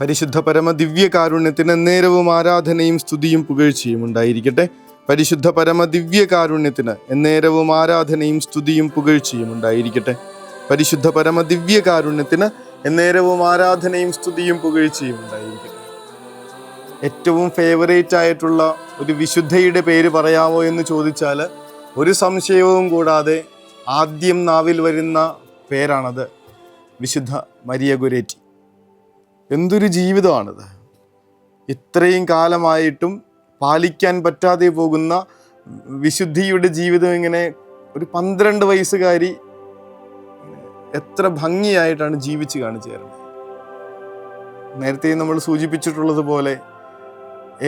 പരിശുദ്ധ പരമ ദിവ്യകാരുണ്യത്തിന് എന്നേരവും ആരാധനയും സ്തുതിയും പുകഴ്ചയും ഉണ്ടായിരിക്കട്ടെ. പരിശുദ്ധ പരമ ദിവ്യകാരുണ്യത്തിന് എന്നേരവും ആരാധനയും സ്തുതിയും പുകഴ്ചയും ഉണ്ടായിരിക്കട്ടെ. പരിശുദ്ധ പരമ ദിവ്യകാരുണ്യത്തിന് എന്നേരവും ആരാധനയും സ്തുതിയും പുകഴ്ചയും ഉണ്ടായിരിക്കട്ടെ. ഏറ്റവും ഫേവറേറ്റ് ആയിട്ടുള്ള ഒരു വിശുദ്ധയുടെ പേര് പറയാമോ എന്ന് ചോദിച്ചാൽ ഒരു സംശയവും കൂടാതെ ആദ്യം നാവിൽ വരുന്ന പേരാണത്, വിശുദ്ധ മരിയ ഗൊരേറ്റി. എന്തൊരു ജീവിതമാണിത്! ഇത്രയും കാലമായിട്ടും പാലിക്കാൻ പറ്റാതെ പോകുന്ന വിശുദ്ധിയുടെ ജീവിതം ഇങ്ങനെ ഒരു 12 വയസ്സുകാരി എത്ര ഭംഗിയായിട്ടാണ് ജീവിച്ച് കാണിച്ചു തരുന്നത്. നേരത്തെ നമ്മൾ സൂചിപ്പിച്ചിട്ടുള്ളതുപോലെ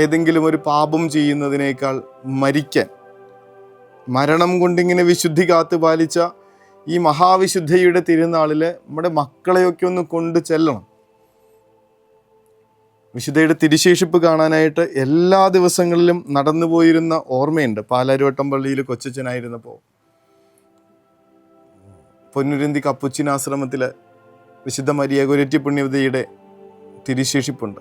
ഏതെങ്കിലും ഒരു പാപം ചെയ്യുന്നതിനേക്കാൾ മരണം കൊണ്ടിങ്ങനെ വിശുദ്ധി കാത്തു പാലിച്ച ഈ മഹാവിശുദ്ധയുടെ തിരുനാളിൽ നമ്മുടെ മക്കളെയൊക്കെ ഒന്ന് കൊണ്ടു ചെല്ലണം. വിശുദ്ധയുടെ തിരുശേഷിപ്പ് കാണാനായിട്ട് എല്ലാ ദിവസങ്ങളിലും നടന്നു പോയിരുന്ന ഓർമ്മയുണ്ട്. പാലാരിവട്ടം പള്ളിയിൽ കൊച്ചച്ഛനായിരുന്നപ്പോൾ പൊന്നുരുന്തി കപ്പുച്ചിൻ ആശ്രമത്തിൽ വിശുദ്ധ മരിയ ഗൊരേറ്റി പുണ്യവതിയുടെ തിരുശേഷിപ്പുണ്ട്.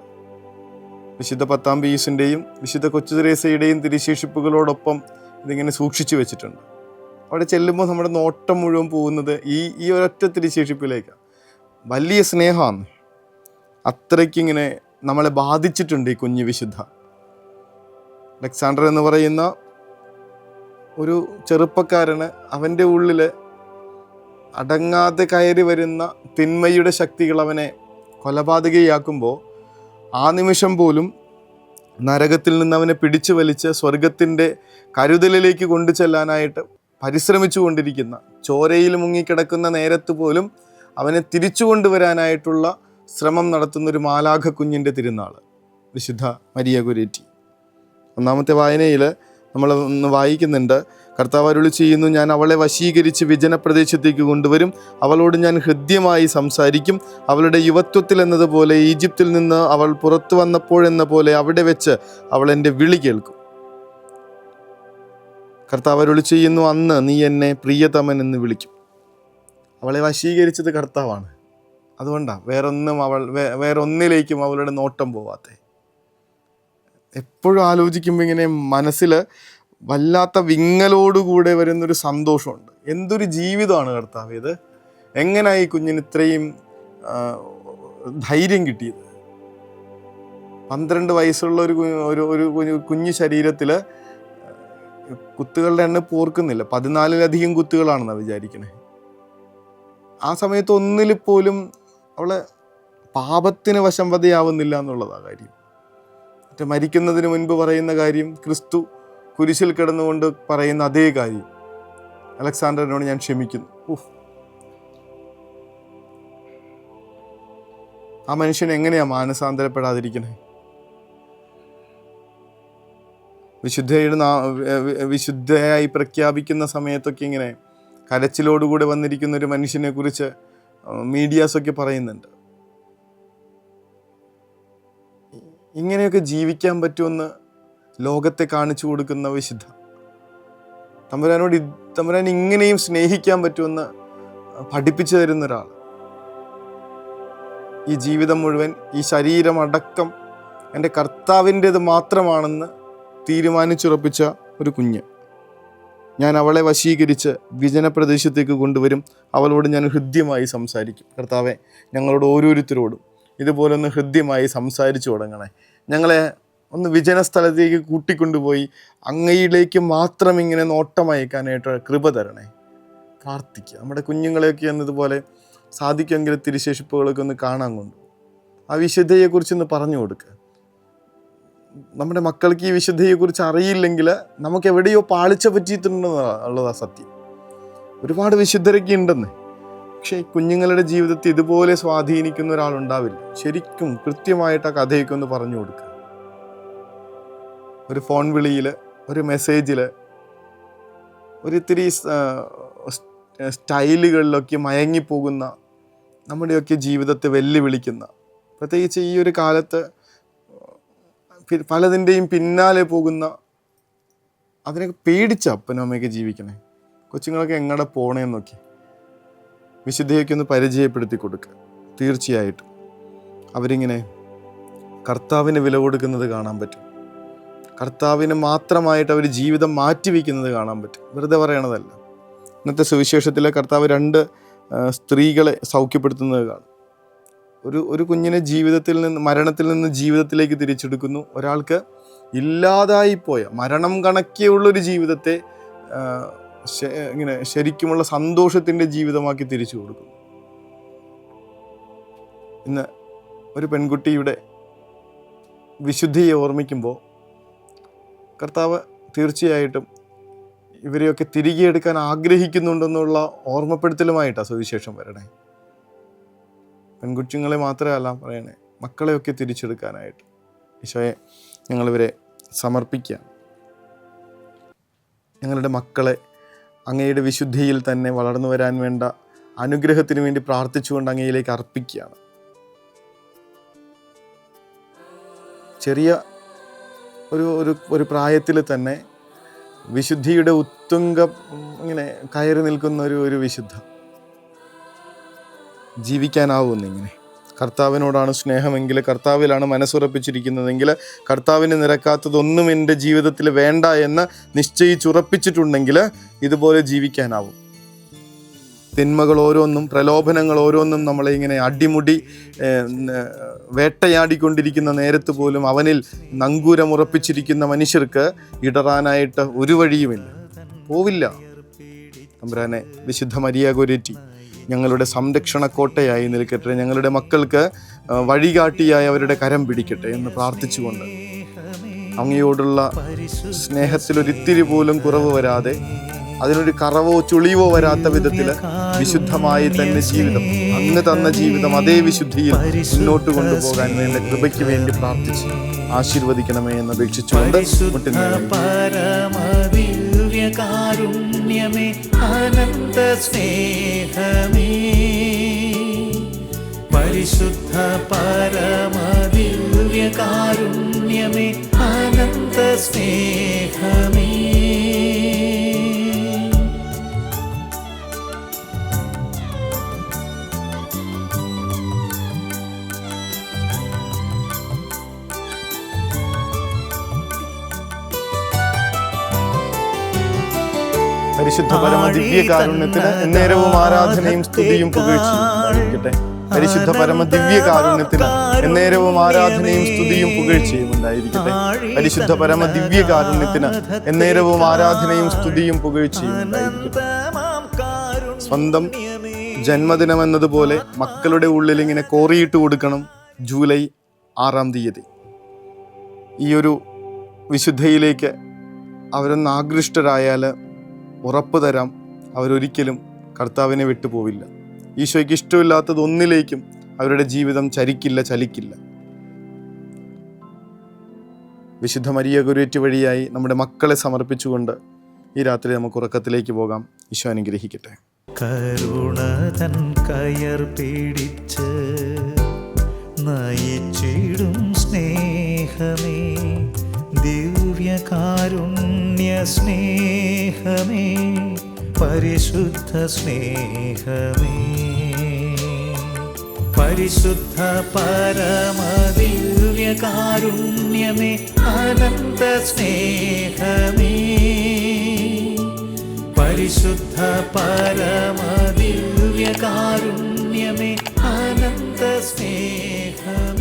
വിശുദ്ധ 10-ാം പീയൂസിൻ്റെയും വിശുദ്ധ കൊച്ചു തെരേസയുടെയും തിരുശേഷിപ്പുകളോടൊപ്പം ഇതിങ്ങനെ സൂക്ഷിച്ചു വെച്ചിട്ടുണ്ട്. അവിടെ ചെല്ലുമ്പോൾ നമ്മുടെ നോട്ടം മുഴുവൻ പോകുന്നത് ഈ ഒരൊറ്റ തിരുശേഷിപ്പിലേക്കാണ്. വലിയ സ്നേഹമാണ്. അത്രയ്ക്കിങ്ങനെ നമ്മളെ ബാധിച്ചിട്ടുണ്ട് ഈ കുഞ്ഞു വിശുദ്ധ. അലക്സാണ്ടർ എന്ന് പറയുന്ന ഒരു ചെറുപ്പക്കാരന് അവൻ്റെ ഉള്ളിൽ അടങ്ങാതെ കയറി വരുന്ന തിന്മയുടെ ശക്തികൾ അവനെ കൊലപാതകയാക്കുമ്പോൾ ആ നിമിഷം പോലും നരകത്തിൽ നിന്ന് അവനെ പിടിച്ചു വലിച്ച് സ്വർഗത്തിൻ്റെ കരുതലിലേക്ക് കൊണ്ടു ചെല്ലാനായിട്ട് പരിശ്രമിച്ചു കൊണ്ടിരിക്കുന്ന, ചോരയിൽ മുങ്ങിക്കിടക്കുന്ന നേരത്ത് പോലും അവനെ തിരിച്ചു കൊണ്ടുവരാനായിട്ടുള്ള ശ്രമം നടത്തുന്നൊരു മാലാഖ കുഞ്ഞിൻ്റെ തിരുനാൾ വിശുദ്ധ മരിയ ഗൊരേറ്റി. 1-ാമത്തെ വായനയിൽ നമ്മൾ ഒന്ന് വായിക്കുന്നുണ്ട്, കർത്താവ് അരുളി ചെയ്യുന്നു, ഞാൻ അവളെ വശീകരിച്ച് വിജനപ്രദേശത്തേക്ക് കൊണ്ടുവരും, അവളോട് ഞാൻ ഹൃദ്യമായി സംസാരിക്കും, അവളുടെ യുവത്വത്തിൽ എന്നതുപോലെ ഈജിപ്തിൽ നിന്ന് അവൾ പുറത്തു വന്നപ്പോഴെന്ന പോലെ അവിടെ വെച്ച് അവൾ എൻ്റെ വിളി കേൾക്കും. കർത്താവ് അരുളി ചെയ്യുന്നു, അന്ന് നീ എന്നെ പ്രിയതമൻ എന്ന് വിളിക്കും. അവളെ വശീകരിച്ചത് കർത്താവാണ്. അതുകൊണ്ടാണ് വേറൊന്നിലേക്കും അവളുടെ നോട്ടം പോവാത്തെ. എപ്പോഴും ആലോചിക്കുമ്പോൾ ഇങ്ങനെ മനസ്സിൽ വല്ലാത്ത വിങ്ങലോടുകൂടെ വരുന്നൊരു സന്തോഷമുണ്ട്. എന്തൊരു ജീവിതമാണ് കർത്താവ് ഇത്! എങ്ങനെയായി കുഞ്ഞിന് ഇത്രയും ധൈര്യം കിട്ടിയത്? 12 വയസ്സുള്ള ഒരു കുഞ്ഞു ശരീരത്തിൽ കുത്തുകളുടെ എണ്ണം പോർക്കുന്നില്ല, 14-ലധികം കുത്തുകളാണെന്നാണ് വിചാരിക്കണേ. ആ സമയത്ത് ഒന്നിൽ പോലും അവളെ പാപത്തിന് വശംവദയാവുന്നില്ല എന്നുള്ളതാണ് കാര്യം. മരിക്കുന്നതിന് മുൻപ് പറയുന്ന കാര്യം, ക്രിസ്തു കുരിശിൽ കിടന്നുകൊണ്ട് പറയുന്ന അതേ കാര്യം, അലക്സാണ്ടറിനോട് ഞാൻ ക്ഷമിക്കുന്നു. ആ മനുഷ്യൻ എങ്ങനെയാ മാനസാന്തരപ്പെടാതിരിക്കണേ? വിശുദ്ധയായി പ്രഖ്യാപിക്കുന്ന സമയത്തൊക്കെ ഇങ്ങനെ കരച്ചിലോടുകൂടെ വന്നിരിക്കുന്ന ഒരു മനുഷ്യനെ കുറിച്ച് മീഡിയാസൊക്കെ പറയുന്നുണ്ട്. ഇങ്ങനെയൊക്കെ ജീവിക്കാൻ പറ്റുമെന്ന് ലോകത്തെ കാണിച്ചു കൊടുക്കുന്ന വിശുദ്ധ തമ്പുരാൻ ഇങ്ങനെയും സ്നേഹിക്കാൻ പറ്റുമെന്ന് പഠിപ്പിച്ചു തരുന്ന ഒരാൾ. ഈ ജീവിതം മുഴുവൻ, ഈ ശരീരമടക്കം എൻ്റെ കർത്താവിൻ്റേത് മാത്രമാണെന്ന് തീരുമാനിച്ചുറപ്പിച്ച ഒരു കുഞ്ഞ്. ഞാൻ അവളെ വശീകരിച്ച് വിജനപ്രദേശത്തേക്ക് കൊണ്ടുവരും, അവളോട് ഞാൻ ഹൃദ്യമായി സംസാരിക്കും. കർത്താവെ, ഞങ്ങളോട് ഓരോരുത്തരോടും ഇതുപോലെ ഒന്ന് ഹൃദ്യമായി സംസാരിച്ചു തുടങ്ങണേ. ഞങ്ങളെ ഒന്ന് വിജന സ്ഥലത്തേക്ക് കൂട്ടിക്കൊണ്ടുപോയി അങ്ങയിലേക്ക് മാത്രം ഇങ്ങനെ നോട്ടമയക്കാനായിട്ട് കൃപ തരണേ. പ്രാർത്ഥിക്കുക. നമ്മുടെ കുഞ്ഞുങ്ങളെയൊക്കെ എന്നതുപോലെ സാധിക്കുമെങ്കിൽ തിരുശേഷിപ്പുകളൊക്കെ ഒന്ന് കാണാൻ കൊണ്ടു ആ വിശുദ്ധയെക്കുറിച്ചൊന്ന് പറഞ്ഞു കൊടുക്കുക. നമ്മുടെ മക്കൾക്ക് ഈ വിശുദ്ധയെക്കുറിച്ച് അറിയില്ലെങ്കിൽ നമുക്ക് എവിടെയോ പാളിച്ച പറ്റിയിട്ടുണ്ടെന്നുള്ളതാ സത്യം. ഒരുപാട് വിശുദ്ധരൊക്കെ ഉണ്ടെന്ന്, പക്ഷേ കുഞ്ഞുങ്ങളുടെ ജീവിതത്തെ ഇതുപോലെ സ്വാധീനിക്കുന്ന ഒരാളുണ്ടാവില്ല. ശരിക്കും കൃത്യമായിട്ട് ആ കഥയൊക്കെ ഒന്ന് പറഞ്ഞു കൊടുക്കുക. ഒരു ഫോൺ വിളിയിൽ, ഒരു മെസ്സേജിൽ, ഒരിത്തിരി സ്റ്റൈലുകളിലൊക്കെ മയങ്ങിപ്പോകുന്ന നമ്മുടെയൊക്കെ ജീവിതത്തെ വെല്ലുവിളിക്കുന്ന, പ്രത്യേകിച്ച് ഈ ഒരു കാലത്ത് പലതിൻ്റെയും പിന്നാലെ പോകുന്ന, അതിനൊക്കെ പേടിച്ച അപ്പനും അമ്മയൊക്കെ ജീവിക്കണേ. കൊച്ചുങ്ങളൊക്കെ എങ്ങടെ പോണേന്നൊക്കെ വിശുദ്ധയൊക്കെ ഒന്ന് പരിചയപ്പെടുത്തി കൊടുക്കുക. തീർച്ചയായിട്ടും അവരിങ്ങനെ കർത്താവിന് വില കൊടുക്കുന്നത് കാണാൻ പറ്റും. കർത്താവിന് മാത്രമായിട്ട് അവർ ജീവിതം മാറ്റിവെക്കുന്നത് കാണാൻ പറ്റും. വെറുതെ പറയണതല്ല. ഇന്നത്തെ സുവിശേഷത്തിലെ കർത്താവ് 2 സ്ത്രീകളെ സൗഖ്യപ്പെടുത്തുന്നത് കാണും. ഒരു കുഞ്ഞിനെ മരണത്തിൽ നിന്ന് ജീവിതത്തിലേക്ക് തിരിച്ചെടുക്കുന്നു. ഒരാൾക്ക് ഇല്ലാതായിപ്പോയ മരണം കണക്കെയുള്ളൊരു ജീവിതത്തെ ഇങ്ങനെ ശരിക്കുമുള്ള സന്തോഷത്തിൻ്റെ ജീവിതമാക്കി തിരിച്ചു കൊടുക്കുന്നു. ഇന്ന് ഒരു പെൺകുട്ടിയുടെ വിശുദ്ധിയെ ഓർമ്മിക്കുമ്പോൾ കർത്താവ് തീർച്ചയായിട്ടും ഇവരെയൊക്കെ തിരികെ എടുക്കാൻ ആഗ്രഹിക്കുന്നുണ്ടെന്നുള്ള ഓർമ്മപ്പെടുത്തലുമായിട്ടാണ് സുവിശേഷം വരണേ. പെൺകുട്ടികളെ മാത്രമല്ല പറയണേ, മക്കളെയൊക്കെ തിരിച്ചെടുക്കാനായിട്ട്. ഈശോയെ, ഞങ്ങളിവരെ സമർപ്പിക്കുക. ഞങ്ങളുടെ മക്കളെ അങ്ങയുടെ വിശുദ്ധിയിൽ തന്നെ വളർന്നു വരാൻ വേണ്ട അനുഗ്രഹത്തിന് വേണ്ടി പ്രാർത്ഥിച്ചുകൊണ്ട് അങ്ങയിലേക്ക് അർപ്പിക്കുകയാണ്. ചെറിയ ഒരു പ്രായത്തിൽ തന്നെ വിശുദ്ധിയുടെ ഉത്തുംഗം ഇങ്ങനെ കയറി നിൽക്കുന്ന ഒരു വിശുദ്ധ ജീവിക്കാനാവുന്നിങ്ങനെ. കർത്താവിനോടാണ് സ്നേഹമെങ്കിൽ, കർത്താവിലാണ് മനസ്സുറപ്പിച്ചിരിക്കുന്നതെങ്കിൽ, കർത്താവിന് നിരക്കാത്തതൊന്നും എൻ്റെ ജീവിതത്തിൽ വേണ്ട എന്ന് നിശ്ചയിച്ചുറപ്പിച്ചിട്ടുണ്ടെങ്കിൽ ഇതുപോലെ ജീവിക്കാനാവും. തിന്മകൾ ഓരോന്നും, പ്രലോഭനങ്ങൾ ഓരോന്നും നമ്മളെ ഇങ്ങനെ അടിമുടി വേട്ടയാടിക്കൊണ്ടിരിക്കുന്ന നേരത്ത് പോലും അവനിൽ നങ്കൂരമുറപ്പിച്ചിരിക്കുന്ന മനുഷ്യർക്ക് ഇടറാനായിട്ട് ഒരു വഴിയുമില്ല, പോവില്ല. തമ്പുരാനെ, വിശുദ്ധ മരിയ ഗോരെറ്റി ഞങ്ങളുടെ സംരക്ഷണ കോട്ടയായി നിൽക്കട്ടെ. ഞങ്ങളുടെ മക്കൾക്ക് വഴികാട്ടിയായി അവരുടെ കരം പിടിക്കട്ടെ എന്ന് പ്രാർത്ഥിച്ചുകൊണ്ട് അങ്ങയോടുള്ള സ്നേഹത്തിലൊരിത്തിരി പോലും കുറവ് വരാതെ, അതിനൊരു കറവോ ചുളിവോ വരാത്ത വിധത്തിൽ വിശുദ്ധമായി തന്നെ ജീവിതം, അങ്ങ് തന്ന ജീവിതം അതേ വിശുദ്ധിയിൽ മുന്നോട്ട് കൊണ്ടുപോകാൻ വേണ്ട കൃപയ്ക്ക് വേണ്ടി പ്രാർത്ഥിച്ച് ആശീർവദിക്കണമേ എന്ന് അപേക്ഷിച്ചുകൊണ്ട് കാരുണ്യമേ അനന്ത സ്നേഹമേ പരിശുദ്ധ പരമദിവ്യ കാരുണ്യമേ അനന്ത സ്നേഹമേ പരിശുദ്ധ പരമ ദിവ്യ കാരുണ്യത്തിന് എന്നേരവും ആരാധനയും സ്തുതിയും പുകഴ്ചയും ഉണ്ടായിരിക്കട്ടെ. പരിശുദ്ധ പരമ ദിവ്യ കാരുണ്യത്തിന് എന്നേരവും ആരാധനയും സ്തുതിയും പുകഴ്ചയും ഉണ്ടായിരിക്കട്ടെ. പരിശുദ്ധ പരമ ദിവ്യ കാരുണ്യത്തിന് എന്നേരവും ആരാധനയും സ്തുതിയും പുകഴ്ചയും ഉണ്ടായിരിക്കട്ടെ. സ്വന്തം ജന്മദിനം എന്നതുപോലെ മക്കളുടെ ഉള്ളിൽ ഇങ്ങനെ കോറിയിട്ട് കൊടുക്കണം. ജൂലൈ 6-ാം തീയതി ഈ ഒരു വിശുദ്ധയിലേക്ക് അവരൊന്ന് ആകൃഷ്ടരായാൽ ഉറപ്പ് തരാം, അവരൊരിക്കലും കർത്താവിനെ വിട്ടുപോവില്ല. ഈശോയ്ക്ക് ഇഷ്ടമില്ലാത്തത് ഒന്നിലേക്കും അവരുടെ ജീവിതം ചലിക്കില്ല. വിശുദ്ധ മരിയ ഗോരെറ്റി വഴിയായി നമ്മുടെ മക്കളെ സമർപ്പിച്ചുകൊണ്ട് ഈ രാത്രി നമുക്ക് ഉറക്കത്തിലേക്ക് പോകാം. ഈശോ അനുഗ്രഹിക്കട്ടെ. കരുണതൻ കയർ പിടിച്ച് നയിച്ചിടും സ്നേഹമേ, ദിവ്യകാരുണ്യ സ്നേഹമേ, പരിശുദ്ധ സ്നേഹമേ, പരിശുദ്ധ പരമദിവ്യകാരുണ്യമേ അനന്ത സ്നേഹമേ, പരിശുദ്ധ പരമദിവ്യകാരുണ്യമേ അനന്ത സ്നേഹമേ.